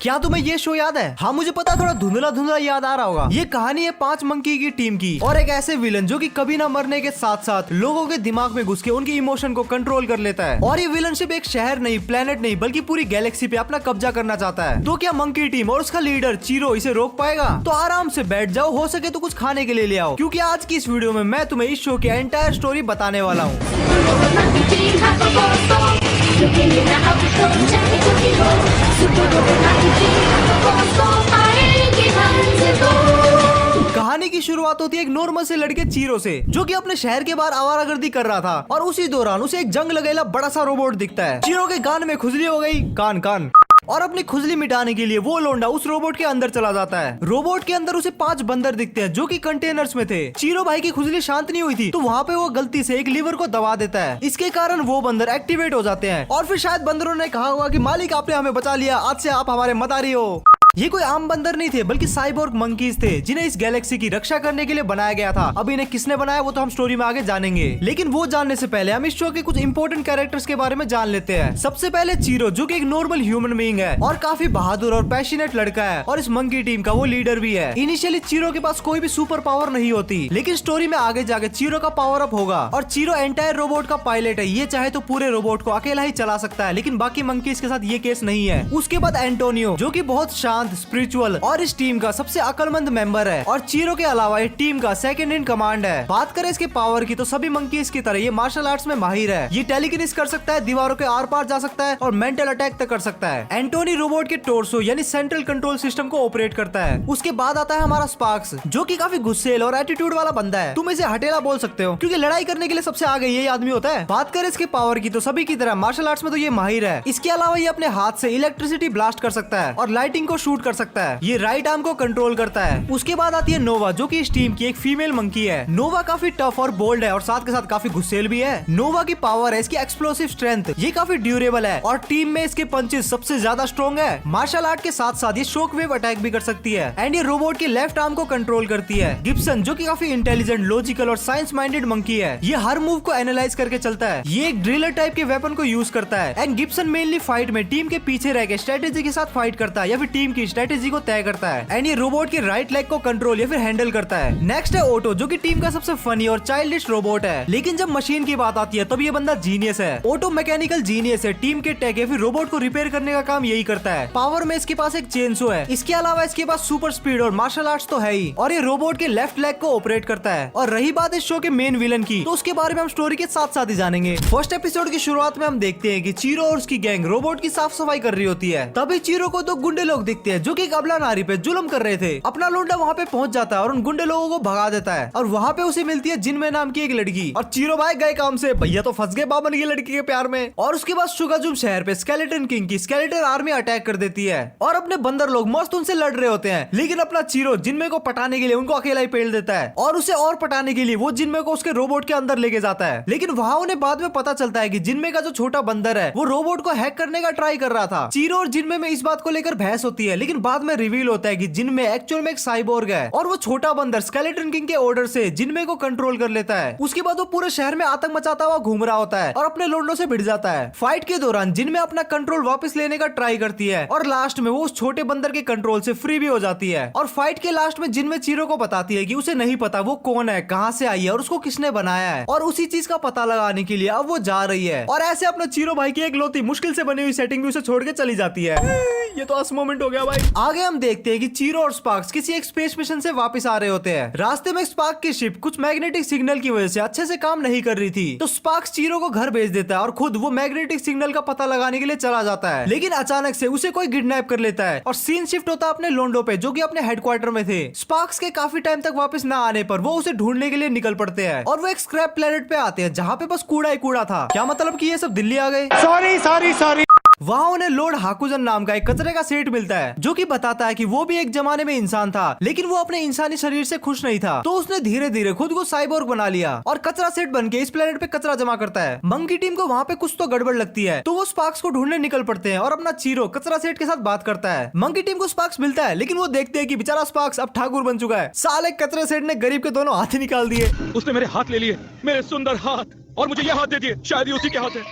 क्या तुम्हें ये शो याद है? हाँ मुझे पता, थोड़ा धुंधला धुंधला याद आ रहा होगा। ये कहानी है 5 मंकी की टीम की और एक ऐसे विलन जो कि कभी ना मरने के साथ साथ लोगों के दिमाग में घुस के उनके इमोशन को कंट्रोल कर लेता है। और ये विलन सिर्फ एक शहर नहीं, प्लेनेट नहीं, बल्कि पूरी गैलेक्सी पे अपना कब्जा करना चाहता है। तो क्या मंकी टीम और उसका लीडर चीरो इसे रोक पाएगा? तो आराम से बैठ जाओ, हो सके तो कुछ खाने के लिए ले आओ, क्योंकि आज की इस वीडियो में मैं तुम्हें इस शो की एंटायर स्टोरी बताने वाला हूँ। कहानी की शुरुआत होती है एक नॉर्मल से लड़के चीरो से, जो कि अपने शहर के बाहर आवारागर्दी कर रहा था। और उसी दौरान उसे एक जंग लगेला बड़ा सा रोबोट दिखता है। चीरो के कान में खुजली हो गई, कान और अपनी खुजली मिटाने के लिए वो लोंडा उस रोबोट के अंदर चला जाता है। रोबोट के अंदर उसे 5 बंदर दिखते हैं जो कि कंटेनर्स में थे। चीरो भाई की खुजली शांत नहीं हुई थी, तो वहाँ पे वो गलती से एक लीवर को दबा देता है। इसके कारण वो बंदर एक्टिवेट हो जाते हैं और फिर शायद बंदरों ने कहा होगा कि मालिक आपने हमें बचा लिया, आज से आप हमारे मदारी हो। ये कोई आम बंदर नहीं थे, बल्कि साइबोर्ग मंकीज थे, जिन्हें इस गैलेक्सी की रक्षा करने के लिए बनाया गया था। अब इन्हें किसने बनाया वो तो हम स्टोरी में आगे जानेंगे, लेकिन वो जानने से पहले हम इस शो के कुछ इंपॉर्टेंट कैरेक्टर्स के बारे में जान लेते हैं। सबसे पहले चीरो, जो कि एक नॉर्मल ह्यूमन बीइंग है और काफी बहादुर और पैशनेट लड़का है, और इस मंकी टीम का वो लीडर भी है। इनिशियली चीरो के पास कोई भी सुपर पावर नहीं होती, लेकिन स्टोरी में आगे जाके चीरो का पावर अप होगा। और चीरो एंटायर रोबोट का पायलट है। ये चाहे तो पूरे रोबोट को अकेला ही चला सकता है, लेकिन बाकी मंकीज के साथ ये केस नहीं है। उसके बाद एंटोनियो, जो कि बहुत शांत, स्पिरिचुअल और इस टीम का सबसे अक्लमंद मेंबर है, और चीरो के अलावा ये टीम का सेकंड इन कमांड है। बात करें इसके पावर की तो सभी मंकीज की तरह ये मार्शल आर्ट्स में माहिर है। ये टेलीकिनेसिस कर सकता है, दीवारों के आर पार जा सकता है और मेंटल अटैक तक कर सकता है। एंटोनी रोबोट के टोर्सो यानी सेंट्रल कंट्रोल सिस्टम को ऑपरेट करता है। उसके बाद आता है हमारा स्पार्क्स, जो कि काफी गुस्सेल और एटीट्यूड वाला बंदा है। तुम इसे हटेला बोल सकते हो, क्योंकि लड़ाई करने के लिए सबसे आगे यही आदमी होता है। बात करें इसके पावर की तो सभी की तरह मार्शल आर्ट्स में तो ये माहिर है। इसके अलावा ये अपने हाथ से इलेक्ट्रिसिटी ब्लास्ट कर सकता है और लाइटिंग को शूट कर सकता है। ये राइट आर्म को कंट्रोल करता है। उसके बाद आती है नोवा, जो कि इस टीम की एक फीमेल मंकी है। नोवा काफी टफ और बोल्ड है और साथ के साथ काफी गुस्सेल भी है। नोवा की पावर है इसकी एक्सप्लोसिव स्ट्रेंथ, ये काफी ड्यूरेबल है और टीम में इसके पंचेस सबसे ज्यादा स्ट्रॉन्ग है। मार्शल आर्ट के साथ साथ ये शॉक वेव अटैक भी कर सकती है एंड ये रोबोट के लेफ्ट आर्म को कंट्रोल करती है। गिब्सन, जो कि काफी इंटेलिजेंट, लॉजिकल और साइंस माइंडेड मंकी है, ये हर मूव को एनालाइज करके चलता है। ये एक ड्रिलर टाइप के वेपन को यूज करता है एंड गिब्सन मेनली फाइट में टीम के पीछे रह के स्ट्रेटेजी के साथ फाइट करता है या फिर टीम की स्ट्रेटेजी को तय करता है। एंड ये रोबोट के राइट लेग को कंट्रोल या फिर हैंडल करता है। नेक्स्ट है ओटो, जो कि टीम का सबसे फनी और चाइल्डिश रोबोट है, लेकिन जब मशीन की बात आती है तब ये बंदा जीनियस है। ओटो मैकेनिकल जीनियस है, टीम के टेक या फिर रोबोट को रिपेयर करने का काम यही करता है। पावर में इसके पास एक चेनसो है। इसके अलावा इसके पास सुपर स्पीड और मार्शल आर्ट्स तो है ही, और ये रोबोट के लेफ्ट लेग को ऑपरेट करता है। और रही बात इस शो के मेन विलन की, तो उसके बारे में हम स्टोरी के साथ साथ ही जानेंगे। फर्स्ट एपिसोड की शुरुआत में हम देखते हैं कि चीरो और उसकी गैंग रोबोट की साफ सफाई कर रही होती है। तभी चीरो को 2 गुंडे लोग दिखते हैं, जो कि कबला नारी पे जुल्म कर रहे थे। अपना लोंडा वहाँ पे पहुंच जाता है और उन गुंडे लोगों को भगा देता है, और वहाँ पे उसे मिलती है जिनमे नाम की एक लड़की। और चीरो भाई गए काम से, भैया तो फंस गए बाबन की लड़की के प्यार में। और उसके बाद शुगाजुम शहर पे स्केलेटन किंग की स्केलेटन आर्मी अटैक कर देती है और अपने बंदर लोग मस्त उनसे लड़ रहे होते हैं, लेकिन अपना चीरो जिनमे को पटाने के लिए उनको अकेला ही पेल देता है और उसे और पटाने के लिए वो जिनमे को उसके रोबोट के अंदर लेके जाता है। लेकिन वहाँ उन्हें बाद में पता चलता है कि जिनमे का जो छोटा बंदर है वो रोबोट को हैक करने का ट्राई कर रहा था। चीरो और जिनमे में इस बात को लेकर बहस होती है, लेकिन बाद में रिवील होता है कि जिनमे एक्चुअल में एक साइबोर्ग है और वो छोटा बंदर स्केलेटन किंग के ऑर्डर से जिनमे को कंट्रोल कर लेता है। उसके बाद वो पूरे शहर में आतंक मचाता हुआ घूम रहा होता है और अपने लोंडों से भिड़ जाता है। फाइट के दौरान जिनमे अपना कंट्रोल वापस लेने का ट्राई करती है और लास्ट में वो उस छोटे बंदर के कंट्रोल से फ्री भी हो जाती है। और फाइट के लास्ट में जिनमे चीरो को बताती है कि उसे नहीं पता वो कौन है, कहाँ से आई है और उसको किसने बनाया है, और उसी चीज का पता लगाने के लिए अब वो जा रही है। और ऐसे अपना चीरो भाई की एक लोती मुश्किल से बनी हुई सेटिंग भी उसे छोड़ के चली जाती है। ये तो अस मोमेंट हो गया भाई। आगे हम देखते हैं कि चीरो और स्पार्क्स किसी एक स्पेस मिशन से वापस आ रहे होते हैं। रास्ते में स्पार्क की शिप कुछ मैग्नेटिक सिग्नल की वजह से अच्छे से काम नहीं कर रही थी, तो स्पार्क्स चीरो को घर भेज देता है और खुद वो मैग्नेटिक सिग्नल का पता लगाने के लिए चला जाता है। लेकिन अचानक से उसे कोई किडनैप कर लेता है और सीन शिफ्ट होता है अपने लोंडो पे, जो कि अपने हेडक्वार्टर में थे। स्पार्क्स के काफी टाइम तक वापस न आने पर वो उसे ढूंढने के लिए निकल पड़ते हैं और वो एक स्क्रैप प्लेनेट पे आते हैं जहाँ पे बस कूड़ा ही कूड़ा था। क्या मतलब कि ये सब दिल्ली आ गए? सॉरी। वहाँ उन्हें लॉर्ड हाकुजन नाम का एक कचरे का सेट मिलता है, जो कि बताता है कि वो भी एक जमाने में इंसान था, लेकिन वो अपने इंसानी शरीर से खुश नहीं था, तो उसने धीरे धीरे खुद को साइबोर्ग बना लिया और कचरा सेट बन के इस प्लेनेट पे कचरा जमा करता है। मंकी टीम को वहाँ पे कुछ तो गड़बड़ लगती है, तो वो स्पार्क्स को ढूंढने निकल पड़ते हैं और अपना चीरो कचरा सेट के साथ बात करता है। मंकी टीम को स्पार्क्स मिलता है, लेकिन वो देखते हैं कि बेचारा स्पार्क्स अब ठाकुर बन चुका है। साले कचरे सेट ने गरीब के दोनों हाथ ही निकाल दिए। उसने मेरे हाथ ले लिए, मेरे सुंदर हाथ, और मुझे ये हाथ दे दिए, शायद ये उसी के हाथ है।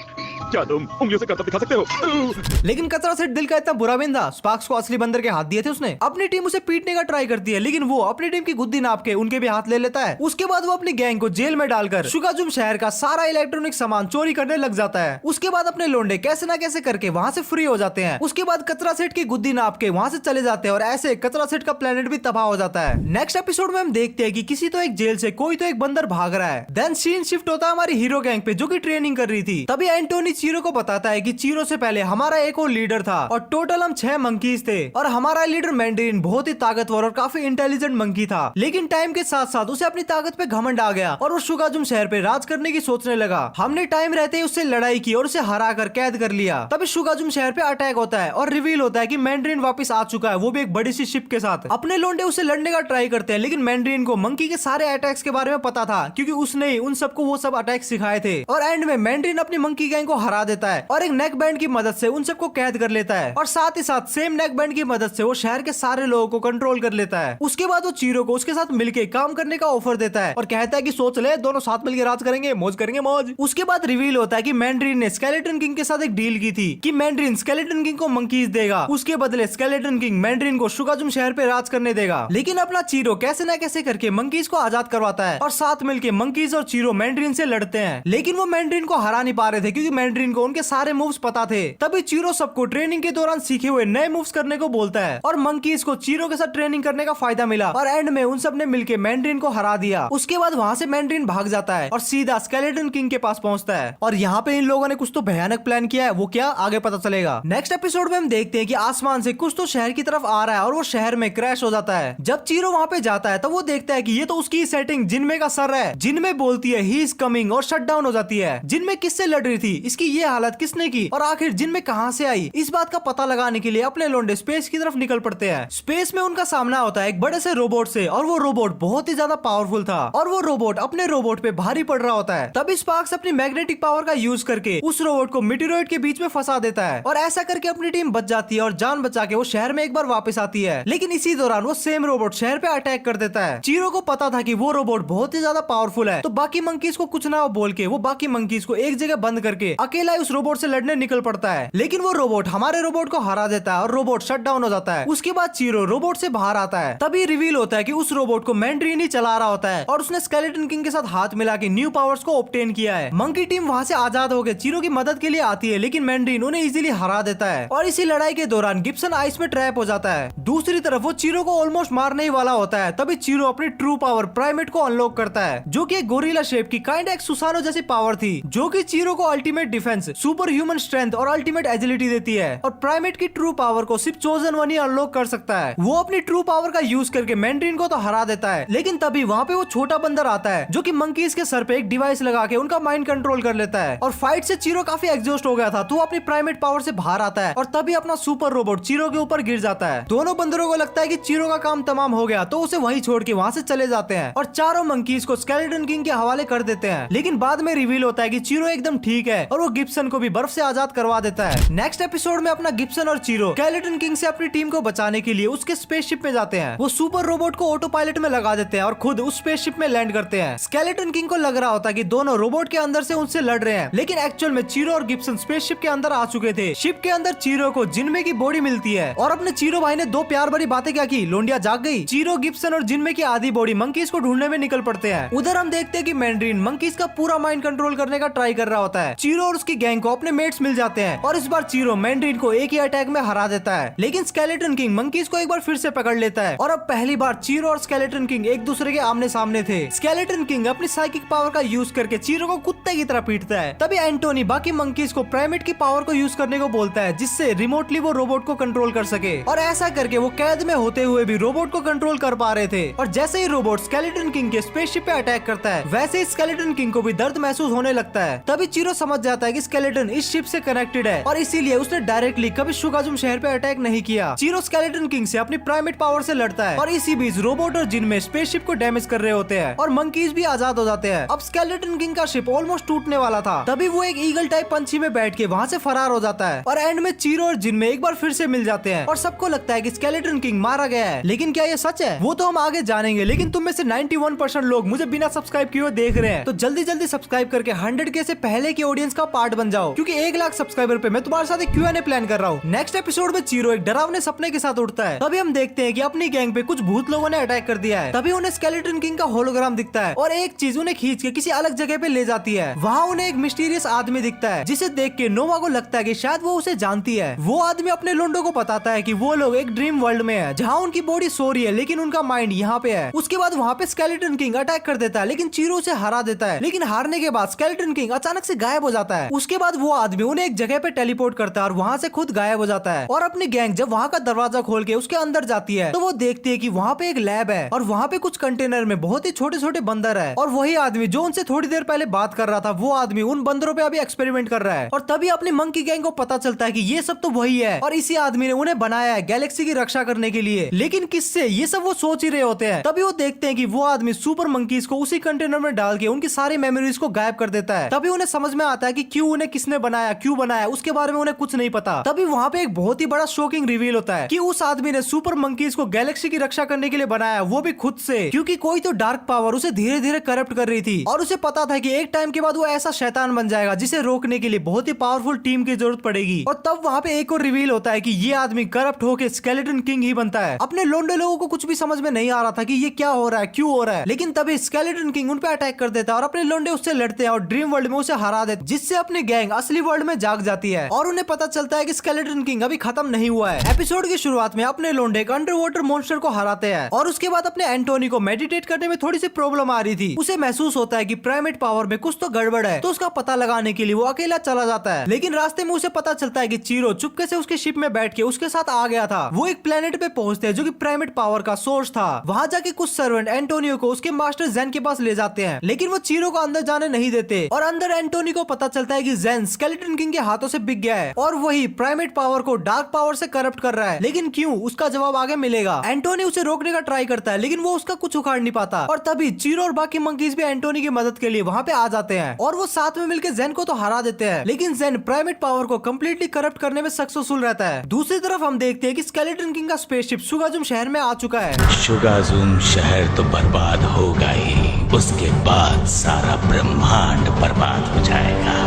क्या तुम उंगलियों से करतब दिखा सकते हो? लेकिन कचरा सेठ दिल का इतना बुरा भी नहीं था। स्पार्क्स को असली बंदर के हाथ दिए थे उसने। अपनी टीम उसे पीटने का ट्राई करती है, लेकिन वो अपनी टीम की गुद्दी नाप के उनके भी हाथ ले लेता है। उसके बाद वो अपनी गैंग को जेल में डालकर शुगाजुम शहर का सारा इलेक्ट्रॉनिक सामान चोरी करने लग जाता है। उसके बाद अपने लोंडे कैसे ना कैसे करके वहाँ से फ्री हो जाते हैं। उसके बाद कचरा सेठ की गुद्दी नाप के वहाँ से चले जाते हैं और ऐसे कचरा सेठ का प्लेनेट भी तबाह हो जाता है। नेक्स्ट एपिसोड में हम देखते हैं कि किसी तो एक जेल से कोई तो एक बंदर भाग रहा है। देन सीन शिफ्ट होता है हमारी हीरो गैंग पे जो कि ट्रेनिंग कर रही थी। तभी एंटोनी चीरो को बताता है कि चीरो से पहले हमारा एक और लीडर था और टोटल हम 6 मंकीज थे और हमारा लीडर मैंडरिन बहुत ही ताकतवर और काफी इंटेलिजेंट मंकी था। लेकिन टाइम के साथ साथ उसे अपनी ताकत पे घमंड आ गया और वो शुगाजुम शहर पे राज करने की सोचने लगा। हमने टाइम रहते ही उससे लड़ाई की और उसे हरा कर कैद कर लिया। तभी शुगाजुम शहर पे अटैक होता है और रिवील होता है कि मैंडरिन वापस आ चुका है, वो भी एक बड़ी सी शिप के साथ। अपने लोंडे उसे लड़ने का ट्राई करते हैं, लेकिन मैंडरिन को मंकी के सारे अटैक्स के बारे में पता था क्योंकि उसने ही उन सबको वो सब अटैक सिखाए थे। और एंड में मैंडरिन अपनी मंकी गैंग को हरा देता है और एक नेक बैंड की मदद से उन सबको कैद कर लेता है और साथ ही साथ सेम नेक बैंड की मदद से वो शहर के सारे लोगों को कंट्रोल कर लेता है। उसके बाद वो चीरो को उसके साथ मिलके काम करने का ऑफर देता है और कहता है कि सोच ले, दोनों साथ मिलकर राज करेंगे, मौज करेंगे मौज। उसके बाद रिवील होता है कि मैंडरिन ने स्केलेटन किंग के साथ एक डील की थी कि मैंडरिन स्केलेटन किंग को मंकीज देगा, उसके बदले स्केलेटन किंग मैंडरिन को शुगाजुम शहर पे राज करने देगा। लेकिन अपना चीरो कैसे न कैसे करके मंकीज को आजाद करवाता है और साथ मिलके मंकीज और चीरो मैंडरिन से लड़ते हैं। लेकिन वो मैंडरिन को हरा नहीं पा रहे थे क्योंकि मैंडरिन को उनके सारे मूव्स पता थे। तभी चीरो सबको ट्रेनिंग के दौरान सीखे हुए नए मूव्स करने को बोलता है और मंकीज को चीरो के साथ ट्रेनिंग करने का फायदा मिला और एंड में उन सब ने मिलके मैंडरिन को हरा दिया। उसके बाद वहाँ से मैंडरिन भाग जाता है और सीधा स्केलेटन किंग के पास पहुंचता है और यहाँ पे इन लोगों ने कुछ तो भयानक प्लान किया है, वो क्या आगे पता चलेगा। नेक्स्ट एपिसोड में हम देखते हैं कि आसमान से कुछ तो शहर की तरफ आ रहा है और वो शहर में क्रैश हो जाता है। जब चीरो वहाँ पे जाता है तो वो देखता है कि ये तो उसकी सेटिंग जिनमे का सर है। जिनमे बोलती है ही इज कमिंग और शट डाउन हो जाती है। जिनमे किससे लड़ रही थी, इसकी ये हालत किसने की और आखिर जिनमे कहाँ से आई, इस बात का पता लगाने के लिए अपने लोंडे स्पेस की तरफ निकल पड़ते हैं। स्पेस में उनका सामना होता है एक बड़े से रोबोट से और वो रोबोट बहुत ही ज्यादा पावरफुल था और वो रोबोट अपने रोबोट पे भारी पड़ रहा होता है। तभी स्पार्क्स अपनी मैग्नेटिक पावर का यूज करके उस रोबोट को मीटेरोइड के बीच में फंसा देता है और ऐसा करके अपनी टीम बच जाती है और जान बचा के वो शहर में एक बार वापस आती है। लेकिन इसी दौरान वो सेम रोबोट शहर पे अटैक कर देता है। चीरो को पता था कि वो रोबोट बहुत ही ज्यादा पावरफुल है, तो बाकी मंकीज को कुछ ना बोल के वो बाकी मंकीज को एक जगह बंद करके अकेला ही उस रोबोट से लड़ने निकल पड़ता है। लेकिन वो रोबोट हमारे रोबोट को हरा देता है और रोबोट शट डाउन हो जाता है। उसके बाद चीरो रोबोट से बाहर आता है। तभी रिवील होता है कि उस रोबोट को मैंडरिन ही चला रहा होता है और उसने स्केलेटन किंग के साथ हाथ मिला के न्यू पावर्स को ऑब्टेन किया है। मंकी टीम वहाँ से आजाद होकर चीरो की मदद के लिए आती है, लेकिन मैंडरिन उन्हें इजीली हरा देता है और इसी लड़ाई के दौरान गिब्सन आइस में ट्रैप हो जाता है। दूसरी तरफ वो चीरो को ऑलमोस्ट मारने ही वाला होता है। तभी चीरो अपनी ट्रू पावर प्राइमेट को अनलॉक करता है जो कि एक गोरिल्ला शेप की काइंड एक सुसानो जैसी पावर थी जो कि चीरो को ultimate defence, super human strength और अल्टीमेट एजिलिटी देती है। और प्राइमेट की ट्रू पावर को सिर्फ चोजन वन ही अनलॉक कर सकता है। वो अपनी ट्रू पावर का यूज करके मैंडरिन को तो हरा देता है, लेकिन तभी वहाँ पे वो छोटा बंदर आता है जो कि मंकीज के सर पे एक डिवाइस लगा के उनका माइंड कंट्रोल कर लेता है। और फाइट से चीरो काफी एग्जॉस्ट हो गया था तो वो अपनी प्राइमेट पावर से बाहर आता है और तभी अपना सुपर रोबोट चीरो के ऊपर गिर जाता है। दोनों बंदरों को लगता है कि चीरो का काम तमाम हो गया तो उसे वहीं छोड़ के वहाँ से चले जाते हैं और चारों मंकीज को स्केलेटन किंग के हवाले कर देते हैं। लेकिन बाद में रिवील होता है कि चीरो एकदम ठीक है और वो गिब्सन को भी बर्फ से आजाद करवा देता है। नेक्स्ट एपिसोड में अपना गिब्सन और चीरो स्केलेटन किंग से अपनी टीम को बचाने के लिए उसके स्पेसशिप में जाते हैं। वो सुपर रोबोट को ऑटो पायलट में लगा देते हैं और खुद उस स्पेसशिप में लैंड करते हैं। स्केलेटन किंग को लग रहा होता है कि दोनों रोबोट के अंदर से उनसे लड़ रहे हैं, लेकिन एक्चुअल में चीरो और गिब्सन स्पेसशिप के अंदर आ चुके थे। शिप के अंदर चीरो को जिनमे की बॉडी मिलती है और अपने चीरो भाई ने दो प्यार भरी बातें क्या की, लोंडिया जाग गई। चीरो, गिब्सन और जिनमे की आधी बॉडी मंकीज को ढूंढने में निकल पड़ते हैं। उधर हम देखते हैं कि मैंडरिन मंकीज का पूरा माइंड कंट्रोल करने का ट्राई कर रहा होता है। चीरो और उसकी गैंग को अपने मेट्स मिल जाते हैं और इस बार चीरो मैंडरिन को एक ही अटैक में हरा देता है। लेकिन स्केलेटन किंग मंकीज को एक बार फिर से पकड़ लेता है और अब पहली बार चीरो और स्केलेटन किंग एक दूसरे के आमने सामने थे। स्केलेटन किंग अपनी साइकिक पावर का यूज करके चीरो को कुत्ते की तरह पीटता है। तभी एंटोनी बाकी मंकीज को प्राइमेट की पावर को यूज करने को बोलता है जिससे रिमोटली वो रोबोट को कंट्रोल कर सके और ऐसा करके वो कैद में होते हुए भी रोबोट को कंट्रोल कर पा रहे थे। और जैसे ही रोबोट स्केलेटन किंग के स्पेसशिप पे अटैक करता है वैसे ही स्केलेटन किंग को भी दर्द महसूस होने लगता है। तभी चीरो समझ जाता है कि स्केलेटन इस शिप से कनेक्टेड है और इसीलिए उसने डायरेक्टली कभी शुगाजुम शहर पे अटैक नहीं किया। चीरो स्केलेटन किंग से अपनी प्राइमेट पावर से लड़ता है और इसी बीच रोबोट और जिन में स्पेसशिप को डैमेज कर रहे होते हैं और मंकीज भी आजाद हो जाते हैं। अब स्केलेटन किंग का शिप ऑलमोस्ट टूटने वाला था, तभी वो एक ईगल टाइप पंछी में बैठ के वहाँ से फरार हो जाता है और एंड में चीरो और जिन में एक बार फिर से मिल जाते हैं और सबको लगता है कि स्केलेटन किंग मारा गया है। लेकिन क्या ये सच है वो तो हम आगे जानेंगे। लेकिन तुम में से 91% लोग मुझे बिना सब्सक्राइब किए हुए देख रहे हैं, तो जल्दी जल्दी सब्सक्राइब करके 100K से पहले की ऑडियंस का का पार्ट बन जाओ, क्योंकि 1 लाख सब्सक्राइबर पे मैं तुम्हारे साथ एक Q&A प्लान कर रहा हूँ। नेक्स्ट एपिसोड में चीरो एक डरावने सपने के साथ उठता है। तभी हम देखते हैं कि अपनी गैंग पे कुछ भूत लोगों ने अटैक कर दिया है। तभी उन्हें स्केलेटन किंग का होलोग्राम दिखता है और एक चीज उन्हें खींच के किसी अलग जगह पे ले जाती है। वहाँ उन्हें एक मिस्टीरियस आदमी दिखता है, जिसे देख के नोवा को लगता है कि शायद वो उसे जानती है। वो आदमी अपने लोंडो को बताता है कि वो लोग एक ड्रीम वर्ल्ड में है, जहाँ उनकी बॉडी सो रही है लेकिन उनका माइंड यहाँ पे है। उसके बाद वहाँ पे स्केलेटन किंग अटैक कर देता है, लेकिन चीरो उसे हरा देता है। लेकिन हारने के बाद स्केलेटन किंग अचानक से गायब हो जाता है। उसके बाद वो आदमी उन्हें एक जगह पे टेलीपोर्ट करता है और वहाँ से खुद गायब हो जाता है। और अपनी गैंग जब वहाँ का दरवाजा खोल के उसके अंदर जाती है तो वो देखती है कि वहाँ पे एक लैब है और वहाँ पे कुछ कंटेनर में बहुत ही छोटे छोटे बंदर है। और वही आदमी जो उनसे थोड़ी देर पहले बात कर रहा था, वो आदमी उन बंदरों पे अभी एक्सपेरिमेंट कर रहा है। और तभी अपनी मंकी गैंग को पता चलता है कि ये सब तो वही है और इसी आदमी ने उन्हें बनाया है गैलेक्सी की रक्षा करने के लिए। लेकिन किससे, ये सब वो सोच ही रहे होते हैं। तभी वो देखते हैं कि वो आदमी सुपर मंकीज को उसी कंटेनर में डाल के उनकी सारी मेमोरीज को गायब कर देता है। तभी उन्हें समझ में आता है कि क्यों उन्हें किसने बनाया, क्यों बनाया, उसके बारे में उन्हें कुछ नहीं पता। तभी वहाँ पे एक बहुत ही बड़ा शॉकिंग रिवील होता है कि उस आदमी ने सुपर मंकीज को गैलेक्सी की रक्षा करने के लिए बनाया, वो भी खुद से, क्योंकि कोई तो डार्क पावर उसे धीरे धीरे करप्ट कर रही थी और उसे पता था कि एक टाइम के बाद वो ऐसा शैतान बन जाएगा जिसे रोकने के लिए बहुत ही पावरफुल टीम की जरूरत पड़ेगी। और तब वहाँ पे एक और रिवील होता है कि ये आदमी करप्ट होकर स्केलेटन किंग ही बनता है। अपने लोंडे लोगों को कुछ भी समझ में नहीं आ रहा था कि ये क्या हो रहा है, क्यों हो रहा है। लेकिन तभी स्केलेटन किंग उन पे अटैक कर देता है और अपने लोंडे उससे लड़ते हैं और ड्रीम वर्ल्ड में उसे हरा देते, जिससे अपनी गैंग असली वर्ल्ड में जाग जाती है और उन्हें पता चलता है कि स्केलेटन किंग अभी खत्म नहीं हुआ है। एपिसोड की शुरुआत में अपने लोंडे एक अंडर वाटर मॉन्स्टर को हराते हैं और उसके बाद अपने एंटोनी को मेडिटेट करने में थोड़ी सी प्रॉब्लम आ रही थी। उसे महसूस होता है कि प्राइमेट पावर में कुछ तो गड़बड़ है, तो उसका पता लगाने के लिए वो अकेला चला जाता है। लेकिन रास्ते में उसे पता चलता है कि चीरो चुपके से उसके शिप में बैठ के उसके साथ आ गया था। वो एक प्लेनेट पे पहुंचते हैं जो कि प्राइमेट पावर का सोर्स था। वहां जाके कुछ सर्वेंट एंटोनियो को उसके मास्टर जेन के पास ले जाते हैं, लेकिन वो चीरो को अंदर जाने नहीं देते। और अंदर एंटोनी को पता चलता है कि जेन स्केलेटन किंग के हाथों से बिक गया है और वही प्राइमेट पावर को डार्क पावर से करप्ट कर रहा है। लेकिन क्यों, उसका जवाब आगे मिलेगा। एंटोनी उसे रोकने का ट्राई करता है, लेकिन वो उसका कुछ उखाड़ नहीं पाता। और तभी चीरो और बाकी मंकीज भी एंटोनी की मदद के लिए वहाँ पे आ जाते हैं और वो साथ में मिलकर जेन को तो हरा देते हैं। लेकिन जेन प्राइमेट पावर को कम्प्लीटली करप्ट करने में सक्सेसफुल रहता है। दूसरी तरफ हम देखते हैं कि स्केलेटन किंग का स्पेसशिप शुगाजुम शहर में आ चुका है। शुगाजुम शहर तो बर्बाद होगा ही, उसके बाद सारा ब्रह्मांड बर्बाद हो जाएगा।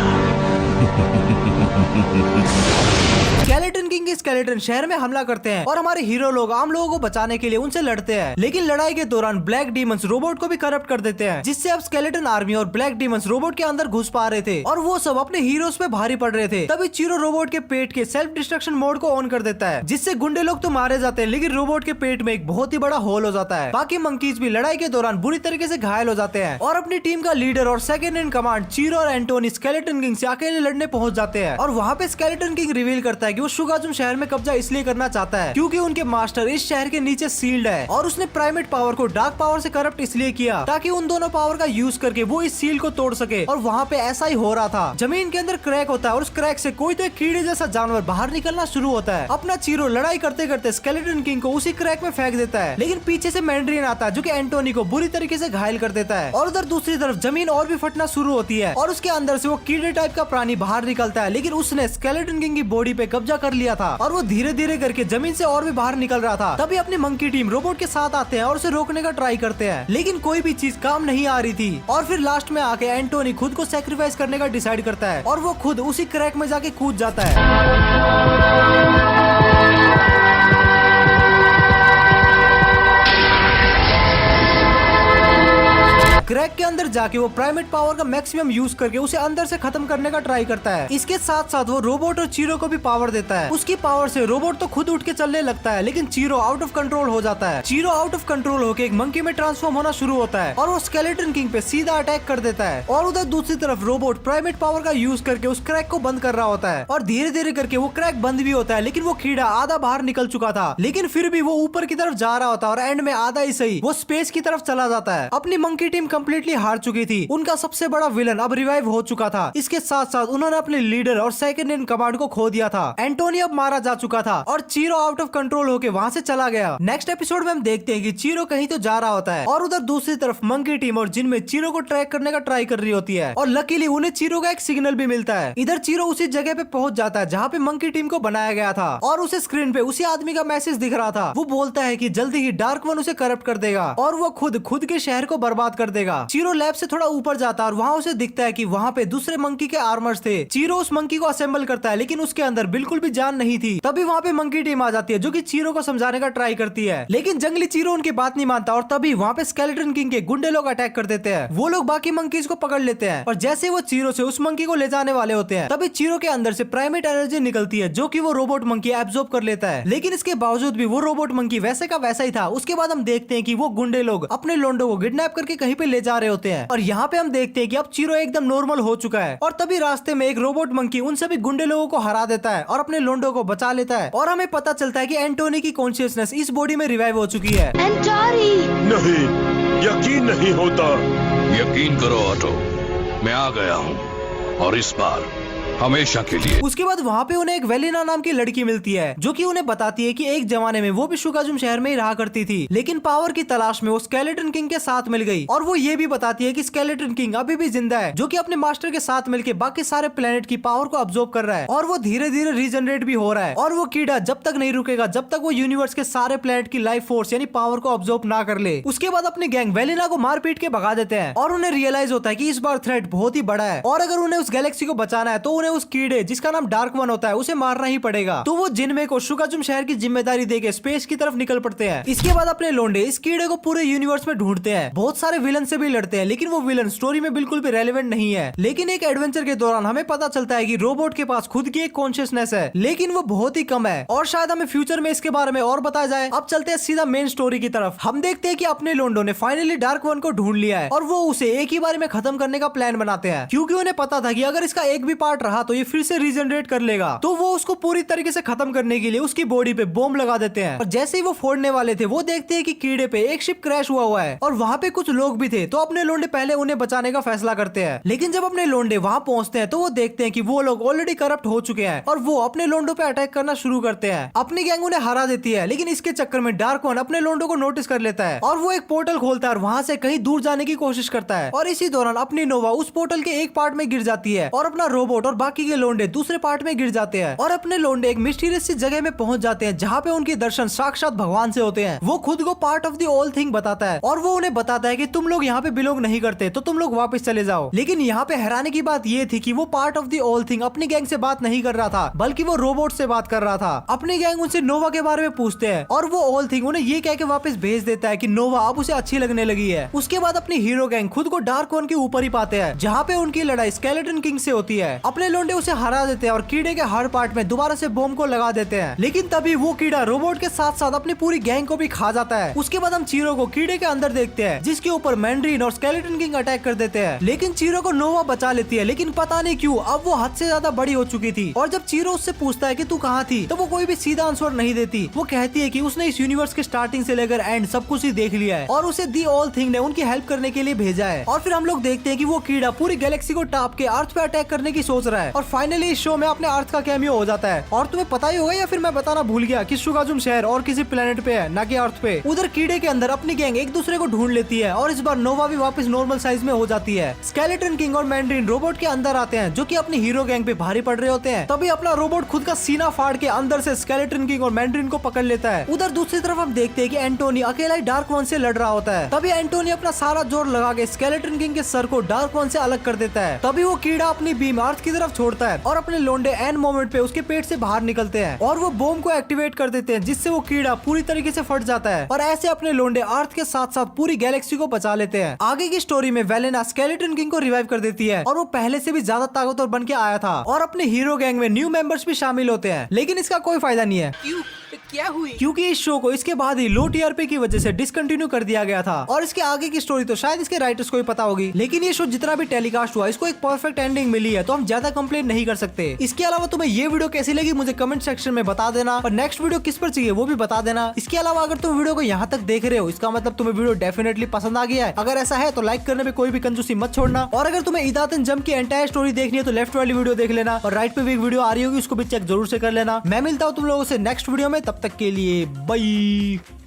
स्केलेटन किंग के स्केलेटन शहर में हमला करते हैं और हमारे हीरो लोग आम लोगों को बचाने के लिए उनसे लड़ते हैं। लेकिन लड़ाई के दौरान ब्लैक डीमंस रोबोट को भी करप्ट कर देते हैं, जिससे अब स्केलेटन आर्मी और ब्लैक डीमंस रोबोट के अंदर घुस पा रहे थे और वो सब अपने हीरोज पे भारी पड़ रहे थे। तभी चीरो रोबोट के पेट के सेल्फ डिस्ट्रक्शन मोड को ऑन कर देता है, जिससे गुंडे लोग तो मारे जाते हैं, लेकिन रोबोट के पेट में एक बहुत ही बड़ा होल हो जाता है। बाकी मंकीज भी लड़ाई के दौरान बुरी तरीके से घायल हो जाते हैं और अपनी टीम का लीडर और सेकंड इन कमांड चीरो और एंटोनी स्केलेटन किंग से अकेले लड़ने पहुंच जाते हैं। और वहाँ पे स्केलेटन किंग रिवील करता है कि वो शुगाजुम शहर में कब्जा इसलिए करना चाहता है क्योंकि उनके मास्टर इस शहर के नीचे सील्ड है और उसने प्राइमेट पावर को डार्क पावर से करप्ट इसलिए किया ताकि उन दोनों पावर का यूज करके वो इस सील को तोड़ सके। और वहाँ पे ऐसा ही हो रहा था। जमीन के अंदर क्रैक होता है और उस क्रैक से कोई तो एक कीड़े जैसा जानवर बाहर निकलना शुरू होता है। अपना चीरो लड़ाई करते करते स्केलेटन किंग को उसी क्रैक में फेंक देता है, लेकिन पीछे से मैंड्रियन आता है जो कि एंटोनी को बुरी तरीके से घायल कर देता है। और उधर दूसरी तरफ जमीन और भी फटना शुरू होती है और उसके अंदर से वो कीड़े टाइप का प्राणी बाहर निकलता है, लेकिन उसने स्केलेटन किंग की बॉडी पे कब्जा कर लिया था और वो धीरे धीरे करके जमीन से और भी बाहर निकल रहा था। तभी अपनी मंकी टीम रोबोट के साथ आते हैं और उसे रोकने का ट्राई करते हैं, लेकिन कोई भी चीज काम नहीं आ रही थी। और फिर लास्ट में आके एंटोनी खुद को सैक्रिफाइस करने का डिसाइड करता है और वो खुद उसी क्रैक में जाके कूद जाता है। क्रैक के अंदर जाके वो प्राइमेट पावर का मैक्सिमम यूज करके उसे अंदर से खत्म करने का ट्राई करता है। इसके साथ साथ वो रोबोट और चीरो को भी पावर देता है। उसकी पावर से रोबोट तो खुद उठ के चलने लगता है, लेकिन चीरो आउट ऑफ कंट्रोल हो जाता है। चीरो आउट ऑफ कंट्रोल होकर एक मंकी में ट्रांसफॉर्म होना शुरू होता है और वो स्केलेटन किंग पे सीधा अटैक कर देता है। और उधर दूसरी तरफ रोबोट प्राइमेट पावर का यूज करके उस क्रैक को बंद कर रहा होता है और धीरे धीरे करके वो क्रैक बंद भी होता है, लेकिन वो कीड़ा आधा बाहर निकल चुका था। लेकिन फिर भी वो ऊपर की तरफ जा रहा होता है और एंड में आधा ही सही वो स्पेस की तरफ चला जाता है। अपनी मंकी टीम कम्प्लीटली हार चुकी थी। उनका सबसे बड़ा विलन अब रिवाइव हो चुका था। इसके साथ साथ उन्होंने अपने लीडर और सेकंड इन कमांड को खो दिया था। एंटोनी अब मारा जा चुका था और चीरो आउट ऑफ कंट्रोल होके वहां से चला गया। नेक्स्ट एपिसोड में हम देखते हैं कि चीरो कहीं तो जा रहा होता है और उधर दूसरी तरफ मंकी टीम और जिन में चीरो को ट्रैक करने का ट्राई कर रही होती है और लकीली उन्हें चीरो का एक सिग्नल भी मिलता है। इधर चीरो उसी जगह पे पहुंच जाता है जहाँ पे मंकी टीम को बनाया गया था और उसे स्क्रीन पे उसी आदमी का मैसेज दिख रहा था। वो बोलता है कि जल्दी ही डार्क वन उसे करप्ट कर देगा और वो खुद के शहर को बर्बाद कर देगा। करेगा। चीरो लैब से थोड़ा ऊपर जाता है और वहाँ उसे दिखता है कि वहाँ पे दूसरे मंकी के आर्मर्स थे। चीरो उस मंकी को असेंबल करता है लेकिन उसके अंदर बिल्कुल भी जान नहीं थी। तभी वहाँ पे मंकी टीम आ जाती है जो कि चीरो को समझाने का ट्राई करती है, लेकिन जंगली चीरो उनकी बात नहीं मानता और तभी वहाँ पे स्केलेटन किंग के गुंडे लोग अटैक कर देते हैं। वो लोग बाकी मंकीज को पकड़ लेते हैं और जैसे वो चीरो से उस मंकी को ले जाने वाले होते हैं तभी चीरो के अंदर से प्राइमेट एनर्जी निकलती है जो कि वो रोबोट मंकी एब्जॉर्ब कर लेता है। लेकिन इसके बावजूद भी वो रोबोट मंकी वैसे का वैसा ही था। उसके बाद हम देखते हैं कि वो गुंडे लोग अपने लोंडो को किडनैप करके कहीं पे ले जा रहे होते हैं और यहाँ पे हम देखते हैं कि अब चीरो एकदम नॉर्मल हो चुका है। और तभी रास्ते में एक रोबोट मंकी उन सभी गुंडे लोगों को हरा देता है और अपने लोंडो को बचा लेता है और हमें पता चलता है कि एंटोनी की कॉन्शियसनेस इस बॉडी में रिवाइव हो चुकी है। एंटोनी! नहीं, यकीन नहीं होता। यकीन करो ऑटो, मैं आ गया हूँ और इस बार हमेशा के लिए। उसके बाद वहाँ पे उन्हें एक वेलिना नाम की लड़की मिलती है जो कि उन्हें बताती है कि एक जमाने में वो भी शुगाजुम शहर में ही रहा करती थी, लेकिन पावर की तलाश में वो स्केलेटन किंग के साथ मिल गई। और वो ये भी बताती है कि स्केलेटन किंग अभी भी जिंदा है जो कि अपने मास्टर के साथ मिलकर बाकी सारे प्लेनेट की पावर को अब्सॉर्ब कर रहा है और वो धीरे धीरे रीजनरेट भी हो रहा है। और वो कीड़ा जब तक नहीं रुकेगा जब तक वो यूनिवर्स के सारे प्लेनेट की लाइफ फोर्स यानी पावर को अब्सॉर्ब ना कर ले। उसके बाद अपनी गैंग वेलिना को मार पीट के भगा देते हैं और उन्हें रियलाइज होता है कि इस बार थ्रेट बहुत ही बड़ा है और अगर उन्हें उस गैलेक्सी को बचाना है तो उन्हें उस कीड़े जिसका नाम डार्क वन होता है उसे मारना ही पड़ेगा। तो वो जिनमे को शुगाजुम शहर की जिम्मेदारी देके स्पेस की तरफ निकल पड़ते हैं। इसके बाद अपने लोंडे इस कीड़े को पूरे यूनिवर्स में ढूंढते हैं, बहुत सारे विलन से भी लड़ते हैं लेकिन वो विलन स्टोरी में बिल्कुल भी रेलेवेंट नहीं है। लेकिन एक एडवेंचर के दौरान हमें पता चलता है कि रोबोट के पास खुद की एक कॉन्शियसनेस है लेकिन वो बहुत ही कम है और शायद हमें फ्यूचर में इसके बारे में और बताया जाए। अब चलते हैं सीधा मेन स्टोरी की तरफ। हम देखते हैं कि अपने लोंडो ने फाइनली डार्क वन को ढूंढ लिया है और वो उसे एक ही बार में खत्म करने का प्लान बनाते हैं क्योंकि उन्हें पता था कि अगर इसका एक भी पार्ट रहा तो ये फिर से रीजनरेट कर लेगा। तो वो उसको पूरी तरीके से खत्म करने के लिए उसकी बॉडी पे बॉम्ब लगा देते हैं और जैसे ही वो फोड़ने वाले थे वो देखते हैं कि कीड़े पे एक शिप क्रैश हुआ है और वहाँ पे कुछ लोग भी थे। तो अपने लोंडे पहले उन्हें बचाने का फैसला करते हैं, लेकिन जब अपने लोंडे वहाँ पहुँचते हैं तो वो देखते हैं कि वो लोग ऑलरेडी करप्ट हो चुके हैं और वो अपने लोंडो पे अटैक करना शुरू करते हैं। अपनी गैंग उन्हें हरा देती है लेकिन इसके चक्कर में डार्क वन अपने लोंडो को नोटिस कर लेता है और वो एक पोर्टल खोलता है और वहाँ से कहीं दूर जाने की कोशिश करता है और इसी दौरान अपनी नोवा उस पोर्टल के एक पार्ट में गिर जाती है और अपना रोबोट और बाकी के लोंडे दूसरे पार्ट में गिर जाते हैं और अपने लोंडे एक मिस्टीरियस सी जगह में पहुंच जाते हैं जहाँ पे उनके दर्शन साक्षात भगवान से होते हैं। वो खुद को part of the all thing बताता है और वो उन्हें बताता है कि तुम लोग यहाँ पे बिलोंग नहीं करते तो तुम लोग वापस चले जाओ। लेकिन यहाँ पे हैरानी की बात ये थी कि वो part of the all thing अपनी गैंग से बात नहीं कर रहा था बल्कि वो रोबोट से बात कर रहा था। अपनी गैंग उनसे नोवा के बारे में पूछते हैं और वो ऑल थिंग उन्हें ये कह के वापस भेज देता है कि नोवा अब उसे अच्छी लगने लगी है। उसके बाद अपनी हीरो गैंग खुद को डार्क वन के ऊपर ही पाते हैं जहाँ पे उनकी लड़ाई स्केलेटन किंग से होती है। अपने लोंडे उसे हरा देते हैं और कीड़े के हर पार्ट में दोबारा से बॉम्ब को लगा देते हैं, लेकिन तभी वो कीड़ा रोबोट के साथ साथ अपनी पूरी गैंग को भी खा जाता है। उसके बाद हम चीरो को कीड़े के अंदर देखते हैं जिसके ऊपर मैंड्रीन और स्केलेटन किंग अटैक कर देते हैं, लेकिन चीरो को नोवा बचा लेती है। लेकिन पता नहीं क्यों अब वो हद से ज्यादा बड़ी हो चुकी थी और जब चीरो उससे पूछता है कि तू कहाँ थी तो वो कोई भी सीधा आंसर नहीं देती। वो कहती है कि उसने इस यूनिवर्स के स्टार्टिंग से लेकर एंड सब कुछ ही देख लिया है और उसे दी ऑल थिंग ने उनकी हेल्प करने के लिए भेजा है। और फिर हम लोग देखते हैं कि वो कीड़ा पूरी गैलेक्सी को टाप के अर्थ पे अटैक करने की सोच रहा है और फाइनली इस शो में अपने अर्थ का कैमियो हो जाता है। और तुम्हें पता ही होगा या फिर मैं बताना भूल गया कि शुगाजुम शहर और किसी प्लेनेट पे है ना कि अर्थ पे। उधर कीड़े के अंदर अपनी गैंग एक दूसरे को ढूंढ लेती है और इस बार नोवा भी वापस नॉर्मल साइज में हो जाती है। स्केलेटन किंग और मैंड्रीन रोबोट के अंदर आते हैं जो कि अपनी हीरो गैंग पे भारी पड़ रहे होते हैं। तभी अपना रोबोट खुद का सीना फाड़ के अंदर से स्केलेटन किंग और मैंड्रीन को पकड़ लेता है। उधर दूसरी तरफ हम देखते हैं कि एंटोनी अकेला ही डार्क वन से लड़ रहा होता है। तभी एंटोनी अपना सारा जोर लगा के स्केलेटन किंग के सर को डार्क वन से अलग कर देता है। तभी वो कीड़ा अपनी बीम अर्थ की तरफ छोड़ता है और अपने लोंडे एंड मोमेंट पे उसके पेट से बाहर निकलते हैं और वो बॉम्ब को एक्टिवेट कर देते हैं जिससे वो कीड़ा पूरी तरीके से फट जाता है और ऐसे अपने लोंडे अर्थ के साथ साथ पूरी गैलेक्सी को बचा लेते हैं। आगे की स्टोरी में वेलेना स्केलेटन किंग को रिवाइव कर देती है और वो पहले से भी ज्यादा ताकतवर बन के आया था और अपने हीरो गैंग में न्यू मेंबर्स भी शामिल होते हैं, लेकिन इसका कोई फायदा नहीं है। क्या हुई? क्योंकि इस शो को इसके बाद ही लो टीआरपी की वजह से डिसकंटिन्यू कर दिया गया था और इसके आगे की स्टोरी तो शायद इसके राइटर्स को ही पता होगी, लेकिन ये शो जितना भी टेलीकास्ट हुआ इसको एक परफेक्ट एंडिंग मिली है तो हम ज्यादा कंप्लेन नहीं कर सकते। इसके अलावा तुम्हें ये वीडियो कैसी लगी मुझे कमेंट सेक्शन में बता देना और नेक्स्ट वीडियो किस पर चाहिए वो भी बता देना। इसके अलावा अगर तुम वीडियो को यहाँ तक देख रहे हो इसका मतलब तुम्हें वीडियो डेफिनेटली पसंद आ गया है। अगर ऐसा है तो लाइक करने में कोई भी कंजूसी मत छोड़ना और अगर तुम्हें इदातन जम की एंटायर स्टोरी देखनी है तो लेफ्ट वाली वीडियो देख लेना और राइट पे भी एक वीडियो आ रही होगी उसको भी चेक जरूर से कर लेना। मैं मिलता हूँ तुम लोगों से नेक्स्ट वीडियो में, तब तक के लिए बाय।